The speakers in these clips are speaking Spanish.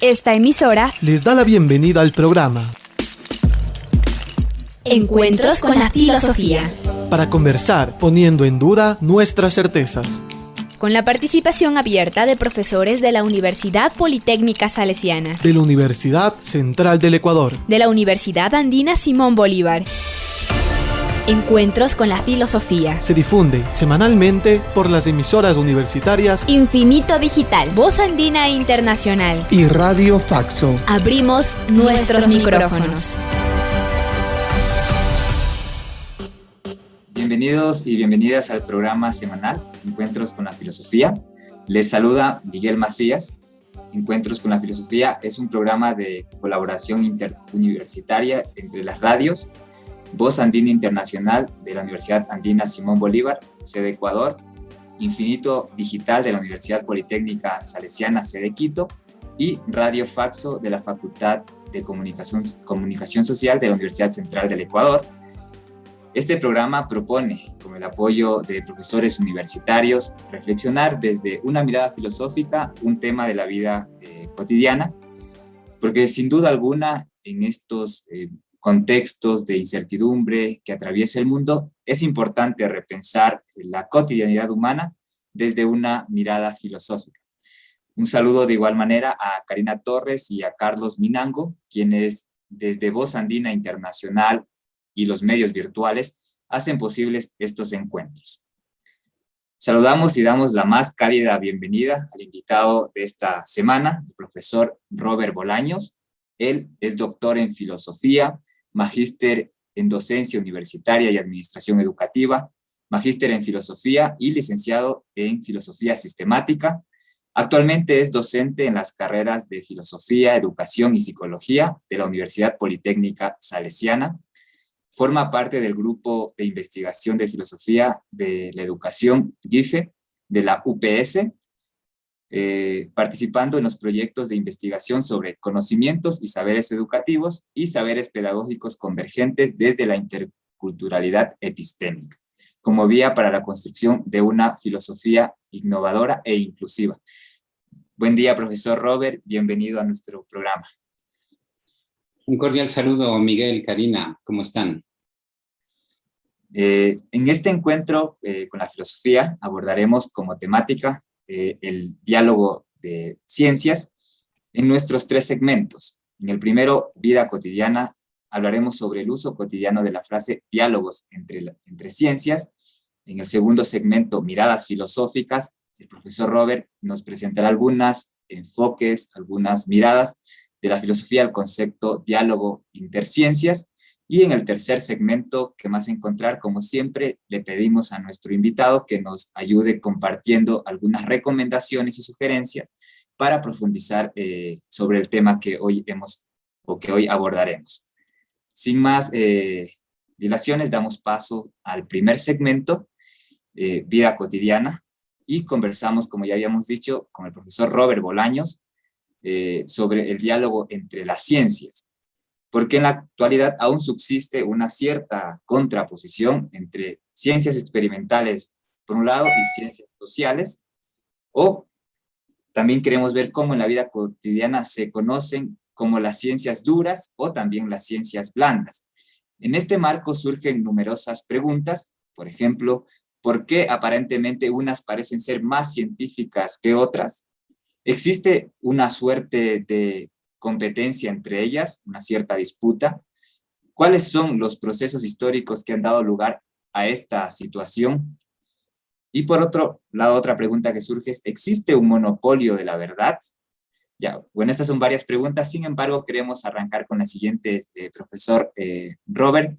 Esta emisora les da la bienvenida al programa Encuentros con la Filosofía, para conversar poniendo en duda nuestras certezas, con la participación abierta de profesores de la Universidad Politécnica Salesiana, de la Universidad Central del Ecuador, de la Universidad Andina Simón Bolívar. Encuentros con la Filosofía. Se difunde semanalmente por las emisoras universitarias Infinito Digital, Voz Andina Internacional y Radio Faxo. Abrimos nuestros micrófonos. Bienvenidos y bienvenidas al programa semanal Encuentros con la Filosofía. Les saluda Miguel Macías. Encuentros con la Filosofía es un programa de colaboración interuniversitaria entre las radios Voz Andina Internacional de la Universidad Andina Simón Bolívar, sede Ecuador, Infinito Digital de la Universidad Politécnica Salesiana, sede Quito, y Radio Faxo de la Facultad de Comunicación Social de la Universidad Central del Ecuador. Este programa propone, con el apoyo de profesores universitarios, reflexionar desde una mirada filosófica un tema de la vida cotidiana, porque sin duda alguna en estos contextos de incertidumbre que atraviesa el mundo, es importante repensar la cotidianidad humana desde una mirada filosófica. Un saludo de igual manera a Karina Torres y a Carlos Minango, quienes desde Voz Andina Internacional y los medios virtuales hacen posibles estos encuentros. Saludamos y damos la más cálida bienvenida al invitado de esta semana, el profesor Robert Bolaños. Él es doctor en filosofía, magíster en docencia universitaria y administración educativa, magíster en filosofía y licenciado en filosofía sistemática. Actualmente es docente en las carreras de filosofía, educación y psicología de la Universidad Politécnica Salesiana. Forma parte del grupo de investigación de filosofía de la educación GIFE de la UPS, participando en los proyectos de investigación sobre conocimientos y saberes educativos y saberes pedagógicos convergentes desde la interculturalidad epistémica, como vía para la construcción de una filosofía innovadora e inclusiva. Buen día, profesor Robert, bienvenido a nuestro programa. Un cordial saludo, Miguel, Karina, ¿cómo están? En este encuentro con la filosofía abordaremos como temática el diálogo de ciencias en nuestros tres segmentos. En el primero, vida cotidiana, hablaremos sobre el uso cotidiano de la frase diálogos entre ciencias. En el segundo segmento, miradas filosóficas, el profesor Robert nos presentará algunos enfoques, algunas miradas de la filosofía al concepto diálogo interciencias. Y en el tercer segmento que más encontrar, como siempre, le pedimos a nuestro invitado que nos ayude compartiendo algunas recomendaciones y sugerencias para profundizar sobre el tema que hoy abordaremos. Sin más dilaciones, damos paso al primer segmento, vida cotidiana, y conversamos, como ya habíamos dicho, con el profesor Robert Bolaños sobre el diálogo entre las ciencias, porque en la actualidad aún subsiste una cierta contraposición entre ciencias experimentales, por un lado, y ciencias sociales, o también queremos ver cómo en la vida cotidiana se conocen como las ciencias duras o también las ciencias blandas. En este marco surgen numerosas preguntas, por ejemplo, ¿por qué aparentemente unas parecen ser más científicas que otras? ¿Existe una suerte de competencia entre ellas, una cierta disputa? ¿Cuáles son los procesos históricos que han dado lugar a esta situación? Y por otro lado, otra pregunta que surge es, ¿existe un monopolio de la verdad? Ya, bueno, estas son varias preguntas, sin embargo, queremos arrancar con la siguiente, profesor Robert.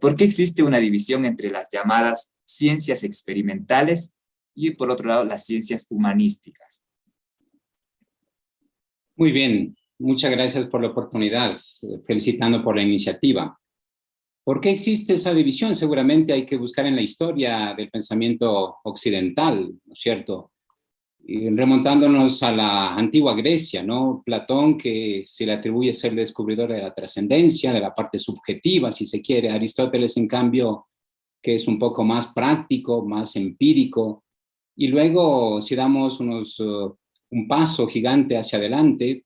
¿Por qué existe una división entre las llamadas ciencias experimentales y, por otro lado, las ciencias humanísticas? Muy bien. Muchas gracias por la oportunidad, felicitando por la iniciativa. ¿Por qué existe esa división? Seguramente hay que buscar en la historia del pensamiento occidental, ¿no es cierto? Y remontándonos a la antigua Grecia, ¿no? Platón, que se le atribuye ser el descubridor de la trascendencia, de la parte subjetiva, si se quiere. Aristóteles, en cambio, que es un poco más práctico, más empírico. Y luego, si damos un paso gigante hacia adelante,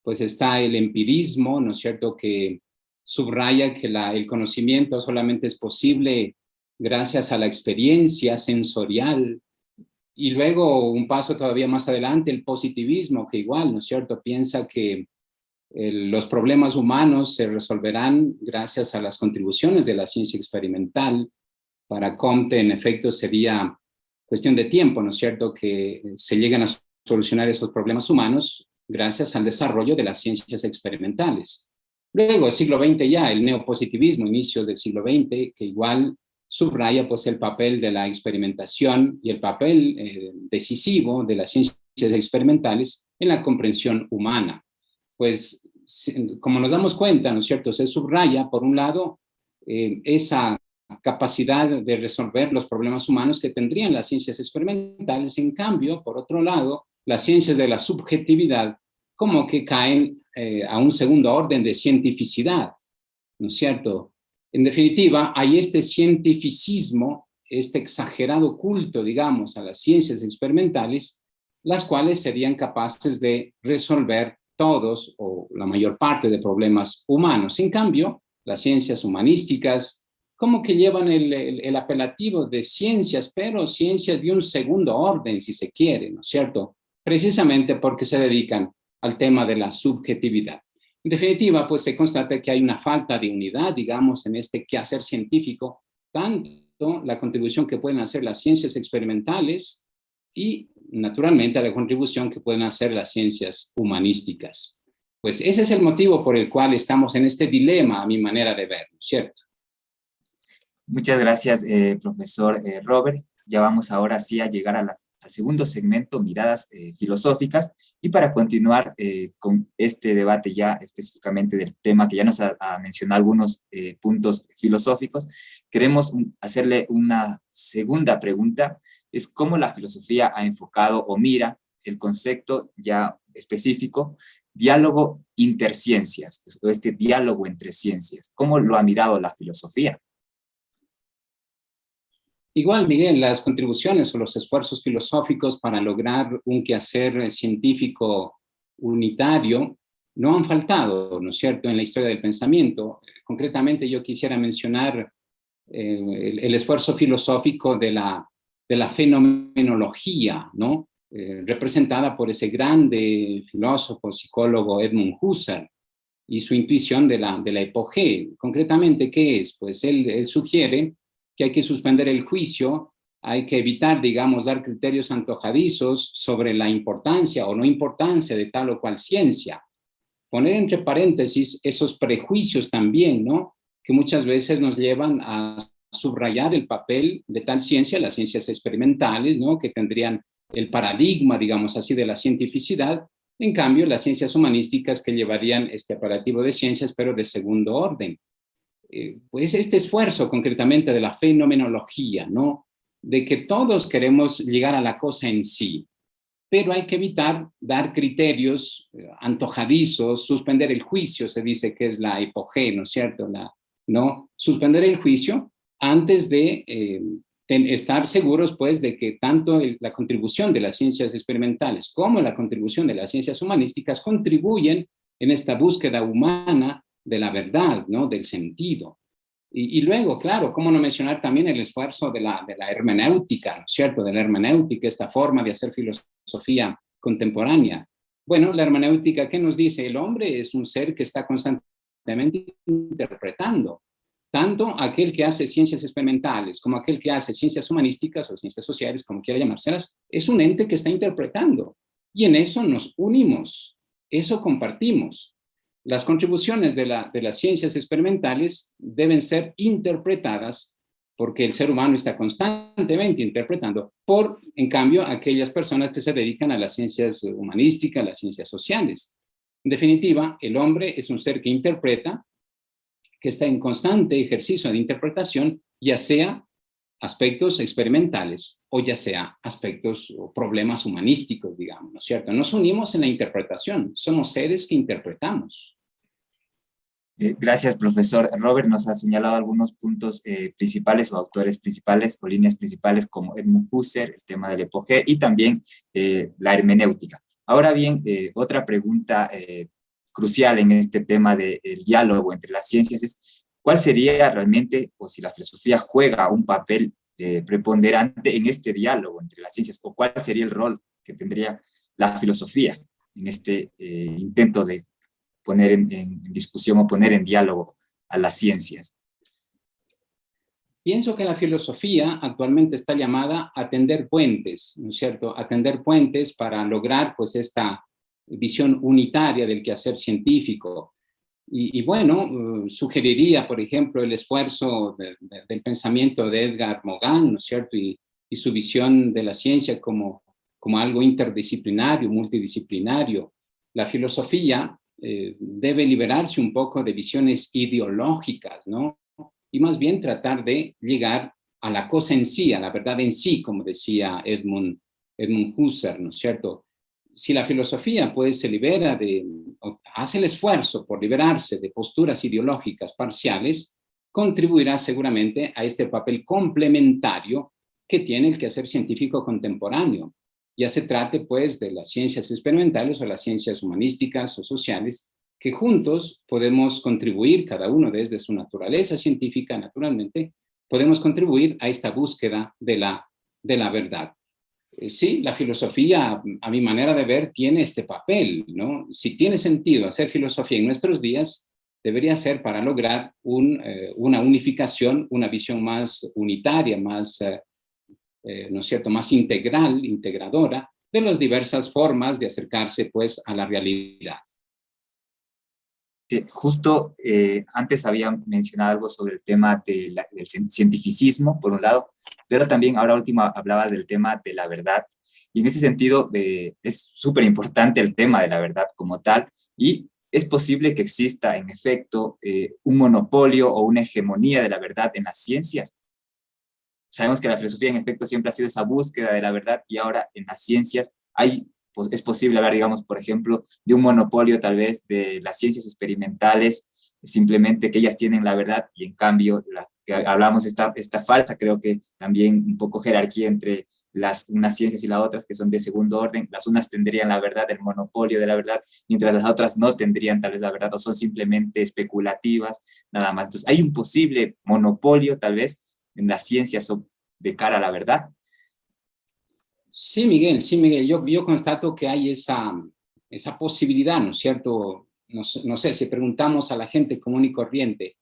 pues está el empirismo, ¿no es cierto?, que subraya que el conocimiento solamente es posible gracias a la experiencia sensorial. Y luego, un paso todavía más adelante, el positivismo, que igual, ¿no es cierto?, piensa que los problemas humanos se resolverán gracias a las contribuciones de la ciencia experimental. Para Comte, en efecto, sería cuestión de tiempo, ¿no es cierto?, que se lleguen a solucionar esos problemas humanos gracias al desarrollo de las ciencias experimentales. Luego, el siglo XX ya, el neopositivismo, inicios del siglo XX, que igual subraya pues el papel de la experimentación y el papel decisivo de las ciencias experimentales en la comprensión humana. Pues, como nos damos cuenta, ¿no es cierto?, se subraya, por un lado, esa capacidad de resolver los problemas humanos que tendrían las ciencias experimentales. En cambio, por otro lado, las ciencias de la subjetividad como que caen a un segundo orden de cientificidad, ¿no es cierto? En definitiva, hay este cientificismo, este exagerado culto, digamos, a las ciencias experimentales, las cuales serían capaces de resolver todos o la mayor parte de problemas humanos. En cambio, las ciencias humanísticas como que llevan el apelativo de ciencias, pero ciencias de un segundo orden, si se quiere, ¿no es cierto? Precisamente porque se dedican al tema de la subjetividad. En definitiva, pues se constata que hay una falta de unidad, digamos, en este quehacer científico, tanto la contribución que pueden hacer las ciencias experimentales y, naturalmente, la contribución que pueden hacer las ciencias humanísticas. Pues ese es el motivo por el cual estamos en este dilema, a mi manera de ver, ¿no es cierto? Muchas gracias, profesor Robert. Ya vamos ahora sí a llegar al segundo segmento, miradas filosóficas, y para continuar con este debate ya específicamente del tema que ya nos ha mencionado algunos puntos filosóficos, queremos hacerle una segunda pregunta, es cómo la filosofía ha enfocado o mira el concepto ya específico, diálogo interciencias, o este diálogo entre ciencias. ¿Cómo lo ha mirado la filosofía? Igual, Miguel, las contribuciones o los esfuerzos filosóficos para lograr un quehacer científico unitario no han faltado, ¿no es cierto?, en la historia del pensamiento. Concretamente, yo quisiera mencionar el esfuerzo filosófico de la fenomenología, ¿no?, representada por ese grande filósofo, psicólogo Edmund Husserl, y su intuición de la epogé. Concretamente, ¿qué es? Pues él sugiere que hay que suspender el juicio, hay que evitar, digamos, dar criterios antojadizos sobre la importancia o no importancia de tal o cual ciencia. Poner entre paréntesis esos prejuicios también, ¿no?, que muchas veces nos llevan a subrayar el papel de tal ciencia, las ciencias experimentales, ¿no?, que tendrían el paradigma, digamos así, de la cientificidad. En cambio, las ciencias humanísticas que llevarían este apelativo de ciencias, pero de segundo orden. Pues este esfuerzo concretamente de la fenomenología, ¿no?, de que todos queremos llegar a la cosa en sí, pero hay que evitar dar criterios antojadizos, suspender el juicio, se dice que es la epogé, ¿no es cierto?, ¿no?, suspender el juicio antes de estar seguros, pues, de que tanto la contribución de las ciencias experimentales como la contribución de las ciencias humanísticas contribuyen en esta búsqueda humana de la verdad, ¿no?, del sentido. Y luego, claro, cómo no mencionar también el esfuerzo de la hermenéutica, ¿no es cierto?, de la hermenéutica, esta forma de hacer filosofía contemporánea. Bueno, la hermenéutica, ¿qué nos dice? El hombre es un ser que está constantemente interpretando, tanto aquel que hace ciencias experimentales como aquel que hace ciencias humanísticas o ciencias sociales, como quiera llamárselas, es un ente que está interpretando. Y en eso nos unimos, eso compartimos. Las contribuciones de las ciencias experimentales deben ser interpretadas porque el ser humano está constantemente interpretando en cambio, aquellas personas que se dedican a las ciencias humanísticas, las ciencias sociales. En definitiva, el hombre es un ser que interpreta, que está en constante ejercicio de interpretación, ya sea aspectos experimentales o ya sea aspectos o problemas humanísticos, digamos, ¿no es cierto? Nos unimos en la interpretación, somos seres que interpretamos. Gracias, profesor Robert. Nos ha señalado algunos puntos principales o autores principales o líneas principales como Edmund Husserl, el tema del epogé y también la hermenéutica. Ahora bien, otra pregunta crucial en este tema del diálogo entre las ciencias es cuál sería realmente, o si la filosofía juega un papel preponderante en este diálogo entre las ciencias, o cuál sería el rol que tendría la filosofía en este intento de poner en discusión o poner en diálogo a las ciencias. Pienso que la filosofía actualmente está llamada a tender puentes, ¿no es cierto? A tender puentes para lograr pues esta visión unitaria del quehacer científico. Y bueno, sugeriría, por ejemplo, el esfuerzo del pensamiento de Edgar Morin, ¿no es cierto? Y su visión de la ciencia como algo interdisciplinario, multidisciplinario. La filosofía debe liberarse un poco de visiones ideológicas, ¿no? Y más bien tratar de llegar a la cosa en sí, a la verdad en sí, como decía Edmund Husserl, ¿no es cierto? Si la filosofía pues se libera hace el esfuerzo por liberarse de posturas ideológicas parciales, contribuirá seguramente a este papel complementario que tiene el quehacer científico contemporáneo. Ya se trate pues de las ciencias experimentales o las ciencias humanísticas o sociales, que juntos podemos contribuir, cada uno desde su naturaleza científica, naturalmente, podemos contribuir a esta búsqueda de la verdad. Sí, la filosofía, a mi manera de ver, tiene este papel, ¿no? Si tiene sentido hacer filosofía en nuestros días, debería ser para lograr una unificación, una visión más unitaria, más, ¿no es cierto?, más integral, integradora, de las diversas formas de acercarse, pues, a la realidad. Justo antes había mencionado algo sobre el tema del cientificismo, por un lado, pero también ahora último hablaba del tema de la verdad. Y en ese sentido es súper importante el tema de la verdad como tal, y es posible que exista en efecto un monopolio o una hegemonía de la verdad en las ciencias. Sabemos que la filosofía en efecto siempre ha sido esa búsqueda de la verdad, y ahora en las ciencias pues, es posible hablar, digamos, por ejemplo, de un monopolio tal vez de las ciencias experimentales, simplemente que ellas tienen la verdad, y en cambio, que hablamos esta falsa, creo que también un poco jerarquía entre unas ciencias y las otras, que son de segundo orden. Las unas tendrían la verdad, el monopolio de la verdad, mientras las otras no tendrían tal vez la verdad, o son simplemente especulativas, nada más. Entonces hay un posible monopolio tal vez en las ciencias de cara a la verdad. Sí, Miguel, yo constato que hay esa posibilidad, ¿no es cierto? No sé, si preguntamos a la gente común y corriente,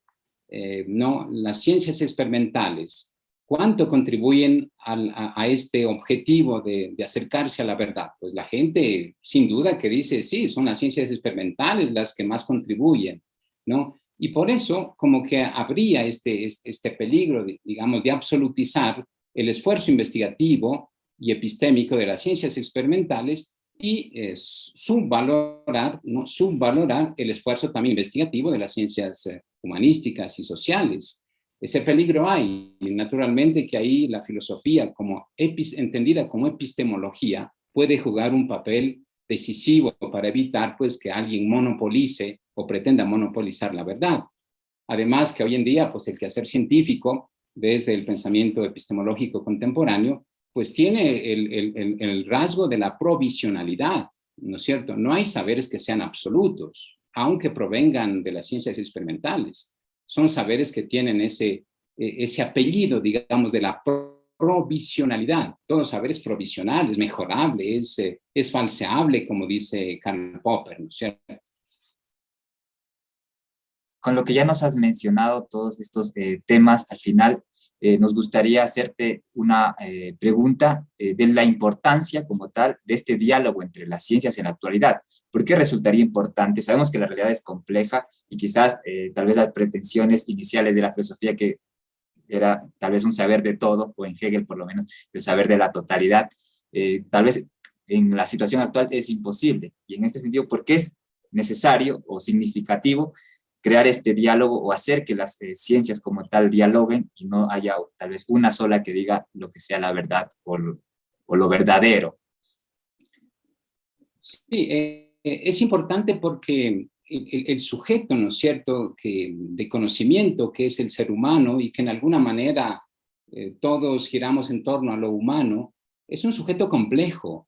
¿no? Las ciencias experimentales, ¿cuánto contribuyen a este objetivo de acercarse a la verdad? Pues la gente, sin duda, que dice, sí, son las ciencias experimentales las que más contribuyen, ¿no? Y por eso, como que habría este peligro, digamos, de absolutizar el esfuerzo investigativo y epistémico de las ciencias experimentales y subvalorar, ¿no?, subvalorar el esfuerzo también investigativo de las ciencias humanísticas y sociales. Ese peligro hay, y naturalmente que ahí la filosofía, entendida como epistemología, puede jugar un papel decisivo para evitar pues, que alguien monopolice o pretenda monopolizar la verdad. Además que hoy en día pues, el quehacer científico, desde el pensamiento epistemológico contemporáneo, pues tiene el rasgo de la provisionalidad, ¿no es cierto? No hay saberes que sean absolutos, aunque provengan de las ciencias experimentales. Son saberes que tienen ese apellido, digamos, de la provisionalidad. Todo saber es provisional, es mejorable, es falseable, como dice Karl Popper, ¿no es cierto? Con lo que ya nos has mencionado, todos estos temas, al final nos gustaría hacerte una pregunta de la importancia como tal de este diálogo entre las ciencias en la actualidad. ¿Por qué resultaría importante? Sabemos que la realidad es compleja y quizás tal vez las pretensiones iniciales de la filosofía, que era tal vez un saber de todo, o en Hegel por lo menos el saber de la totalidad, tal vez en la situación actual es imposible. Y en este sentido, ¿por qué es necesario o significativo crear este diálogo o hacer que las ciencias como tal dialoguen y no haya tal vez una sola que diga lo que sea la verdad o lo verdadero? Sí, es importante porque el sujeto, ¿no es cierto?, de conocimiento que es el ser humano y que en alguna manera todos giramos en torno a lo humano, es un sujeto complejo.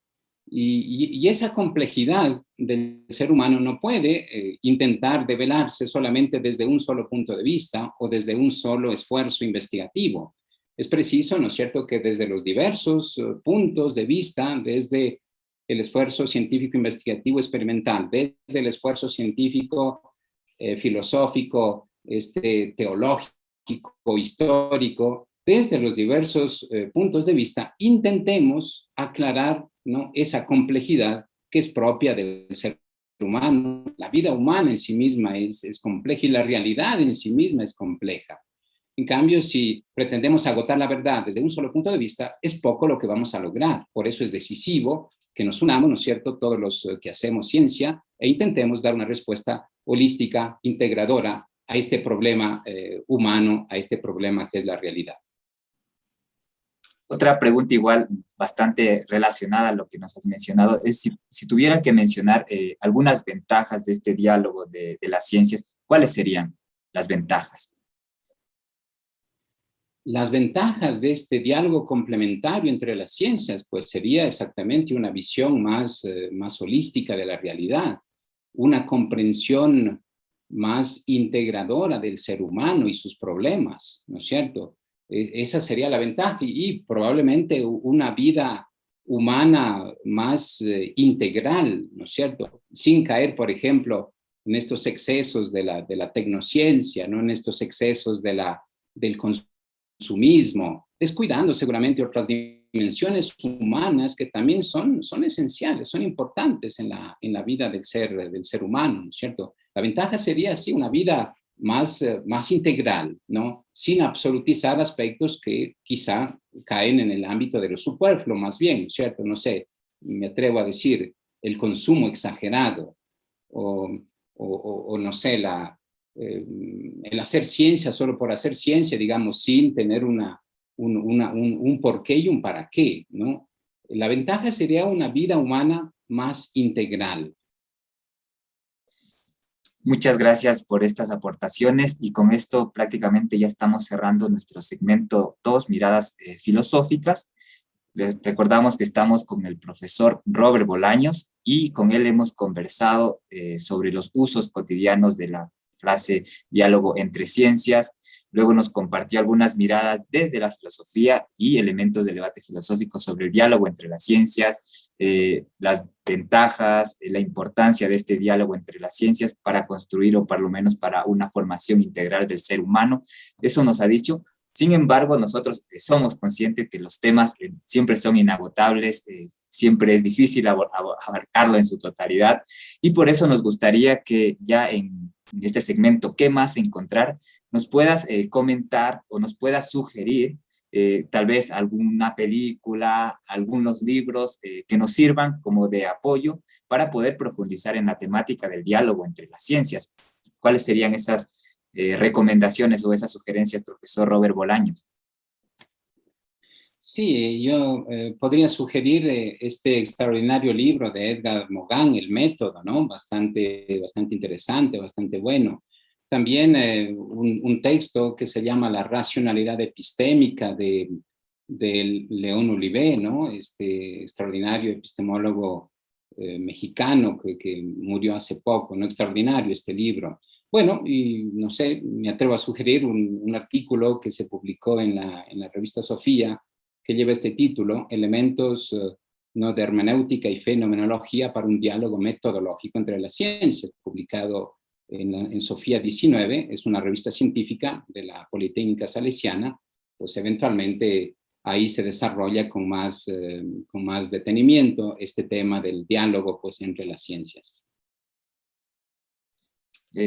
Y esa complejidad del ser humano no puede intentar develarse solamente desde un solo punto de vista o desde un solo esfuerzo investigativo. Es preciso, ¿no es cierto?, que desde los diversos puntos de vista, desde el esfuerzo científico investigativo experimental, desde el esfuerzo científico filosófico, teológico, histórico, desde los diversos puntos de vista, intentemos aclarar, ¿no?, esa complejidad que es propia del ser humano. La vida humana en sí misma es compleja y la realidad en sí misma es compleja. En cambio, si pretendemos agotar la verdad desde un solo punto de vista, es poco lo que vamos a lograr. Por eso es decisivo que nos unamos, ¿no es cierto?, todos los que hacemos ciencia e intentemos dar una respuesta holística, integradora a este problema humano, a este problema que es la realidad. Otra pregunta igual bastante relacionada a lo que nos has mencionado es si tuviera que mencionar algunas ventajas de este diálogo de las ciencias, ¿cuáles serían las ventajas? Las ventajas de este diálogo complementario entre las ciencias, pues sería exactamente una visión más holística de la realidad, una comprensión más integradora del ser humano y sus problemas, ¿no es cierto? Esa sería la ventaja y probablemente una vida humana más integral, ¿no es cierto? Sin caer, por ejemplo, en estos excesos de la tecnociencia, ¿no?, en estos excesos del consumismo, descuidando seguramente otras dimensiones humanas que también son esenciales, son importantes en la vida del ser humano, ¿no es cierto? La ventaja sería así una vida más integral, ¿no?, sin absolutizar aspectos que quizá caen en el ámbito de lo superfluo, más bien, ¿no es cierto? No sé, me atrevo a decir el consumo exagerado o no sé, el hacer ciencia solo por hacer ciencia, digamos, sin tener un porqué y un para qué, ¿no? La ventaja sería una vida humana más integral. Muchas gracias por estas aportaciones y con esto prácticamente ya estamos cerrando nuestro segmento 2, miradas filosóficas. Les recordamos que estamos con el profesor Robert Bolaños y con él hemos conversado sobre los usos cotidianos de la frase diálogo entre ciencias. Luego nos compartió algunas miradas desde la filosofía y elementos del debate filosófico sobre el diálogo entre las ciencias, las ventajas, la importancia de este diálogo entre las ciencias para construir o por lo menos para una formación integral del ser humano. Eso nos ha dicho. Sin embargo, nosotros somos conscientes que los temas siempre son inagotables, siempre es difícil abarcarlo en su totalidad y por eso nos gustaría que ya en este segmento ¿Qué más encontrar?, nos puedas comentar o nos puedas sugerir tal vez alguna película, algunos libros que nos sirvan como de apoyo para poder profundizar en la temática del diálogo entre las ciencias. ¿Cuáles serían esas recomendaciones o esas sugerencias, profesor Robert Bolaños? Sí, yo podría sugerir este extraordinario libro de Edgar Morin, El método, ¿no? Bastante interesante, bastante bueno. También un texto que se llama La racionalidad epistémica de León Olivé, ¿no?, este extraordinario epistemólogo mexicano que murió hace poco, ¿no? Extraordinario este libro. Bueno, y no sé, me atrevo a sugerir un artículo que se publicó en la revista Sofía, que lleva este título, Elementos ¿no?, de hermenéutica y fenomenología para un diálogo metodológico entre las ciencias, publicado en Sofía 19, es una revista científica de la Politécnica Salesiana, pues eventualmente ahí se desarrolla con más detenimiento este tema del diálogo pues entre las ciencias.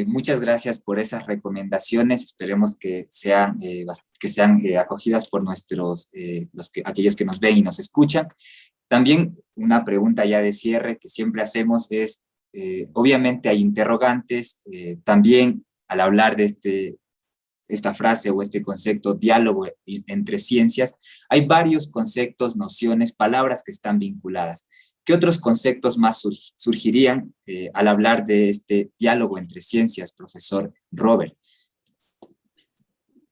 Muchas gracias por esas recomendaciones. Esperemos que sean acogidas por aquellos que nos ven y nos escuchan. También una pregunta ya de cierre que siempre hacemos es, obviamente hay interrogantes, también al hablar de esta frase o este concepto diálogo entre ciencias, hay varios conceptos, nociones, palabras que están vinculadas. ¿Qué otros conceptos más surgirían al hablar de este diálogo entre ciencias, profesor Robert?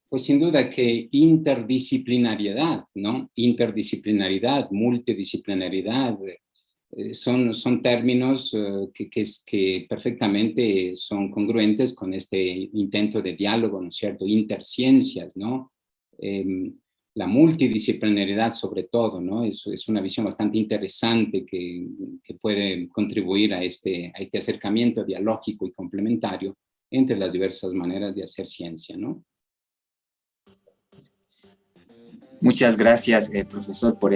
Pues sin duda que interdisciplinariedad, ¿no? Interdisciplinaridad, multidisciplinaridad, son términos que perfectamente son congruentes con este intento de diálogo, ¿no es cierto?, interciencias, ¿no? La multidisciplinariedad sobre todo, ¿no? Es una visión bastante interesante que puede contribuir a este acercamiento dialógico y complementario entre las diversas maneras de hacer ciencia, ¿no? Muchas gracias, profesor, por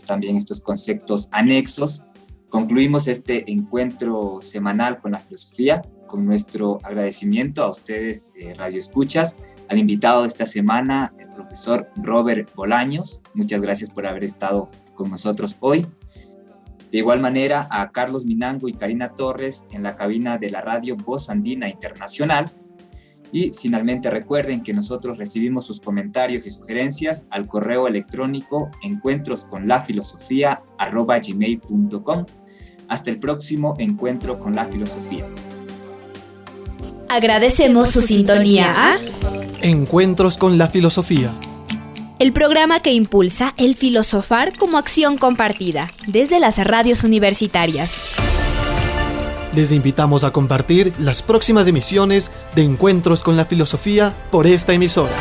también estos conceptos anexos. Concluimos este encuentro semanal con la filosofía, con nuestro agradecimiento a ustedes, radioescuchas, al invitado de esta semana, el profesor Robert Bolaños. Muchas gracias por haber estado con nosotros hoy. De igual manera, a Carlos Minango y Karina Torres en la cabina de la radio Voz Andina Internacional. Y finalmente recuerden que nosotros recibimos sus comentarios y sugerencias al correo electrónico encuentrosconlafilosofía@gmail.com. Hasta el próximo encuentro con la filosofía. Agradecemos su sintonía a Encuentros con la filosofía. el programa que impulsa el filosofar como acción compartida desde las radios universitarias. Les invitamos a compartir las próximas emisiones de Encuentros con la filosofía por esta emisora.